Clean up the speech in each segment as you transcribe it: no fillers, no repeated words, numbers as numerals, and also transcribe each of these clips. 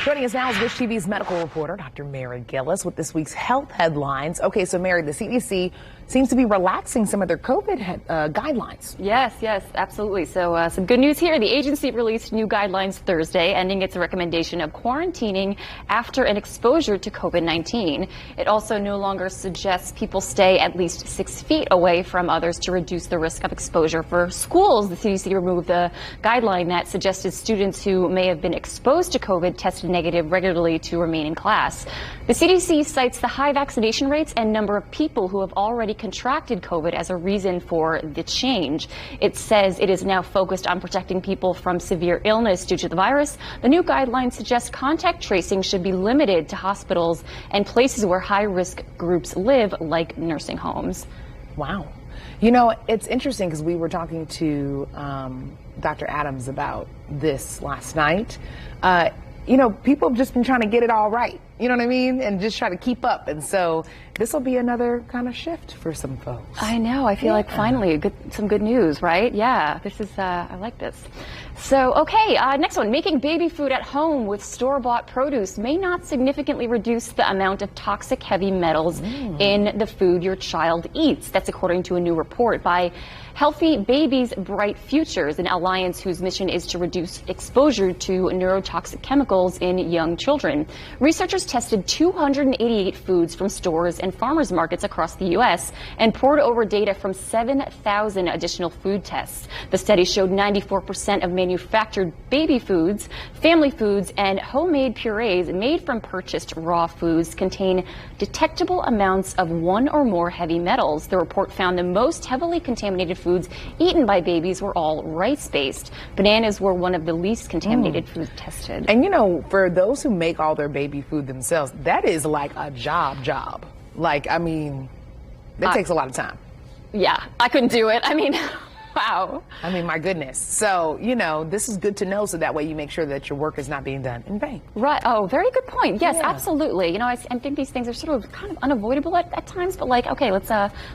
Joining us now is Wish TV's medical reporter, Dr. Mary Gillis, with this week's health headlines. Okay, so Mary, the CDC seems to be relaxing some of their COVID guidelines. Yes, absolutely. So some good news here. The agency released new guidelines Thursday, ending its recommendation of quarantining after an exposure to COVID-19. It also no longer suggests people stay at least 6 feet away from others to reduce the risk of exposure. For schools, the CDC removed the guideline that suggested students who may have been exposed to COVID tested negative regularly to remain in class. The CDC cites the high vaccination rates and number of people who have already contracted COVID as a reason for the change. It says it is now focused on protecting people from severe illness due to the virus. The new guidelines suggest contact tracing should be limited to hospitals and places where high-risk groups live, like nursing homes. Wow. You know, it's interesting because we were talking to Dr. Adams about this last night. You know, people have just been trying to get it all right, you know what I mean? And just try to keep up. And so this will be another kind of shift for some folks. I know. I feel like finally some good news, right? Yeah, this is, I like this. So, okay, next one. Making baby food at home with store-bought produce may not significantly reduce the amount of toxic heavy metals in the food your child eats. That's according to a new report by Healthy Babies Bright Futures, an alliance whose mission is to reduce exposure to neurotoxic chemicals in young children. Researchers tested 288 foods from stores and farmers markets across the U.S. and poured over data from 7,000 additional food tests. The study showed 94% of manufactured baby foods, family foods, and homemade purees made from purchased raw foods contain detectable amounts of one or more heavy metals. The report found the most heavily contaminated foods eaten by babies were all rice-based. Bananas were one of the least contaminated foods tested. And you know, for those who make all their baby food themselves, that is like a job. Like, I mean, that takes a lot of time. Yeah, I couldn't do it. I mean, wow. I mean, my goodness. So, you know, this is good to know so that way you make sure that your work is not being done in vain. Right. Oh, very good point. Yes, absolutely. You know, I think these things are sort of kind of unavoidable at times, but like, okay, let's,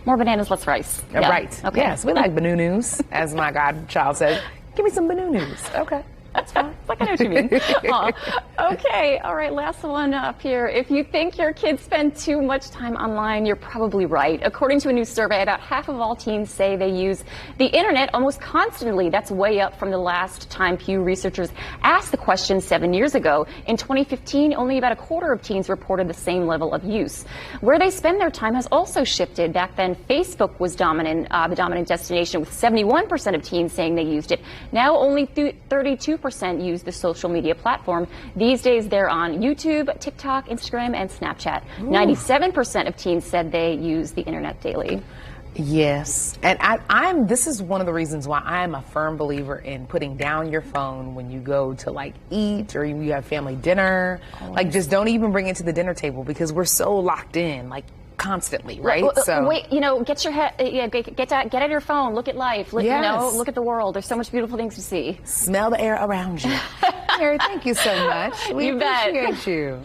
more bananas, less rice. Yeah. Right. Okay. Yes, we like bananas, as my godchild says. Give me some bananas. Okay. That's fine. Like, I know what you mean. Okay, all right, last one up here. If you think your kids spend too much time online, you're probably right. According to a new survey, about half of all teens say they use the internet almost constantly. That's way up from the last time Pew researchers asked the question 7 years ago. In 2015, only about a quarter of teens reported the same level of use. Where they spend their time has also shifted. Back then, Facebook was dominant, the dominant destination, with 71% of teens saying they used it. Now only 32% use the social media platform. These days they're on YouTube, TikTok, Instagram, and Snapchat. 97% of teens said they use the internet daily. Yes, and this is one of the reasons why I'm a firm believer in putting down your phone when you go to like eat or you have family dinner. Like, just don't even bring it to the dinner table because we're so locked in, like, constantly, right? So wait, you know, get your head, get out your phone, look at life, you know, look at the world. There's so much beautiful things to see. Smell the air around you. Mary, thank you so much. We appreciate you.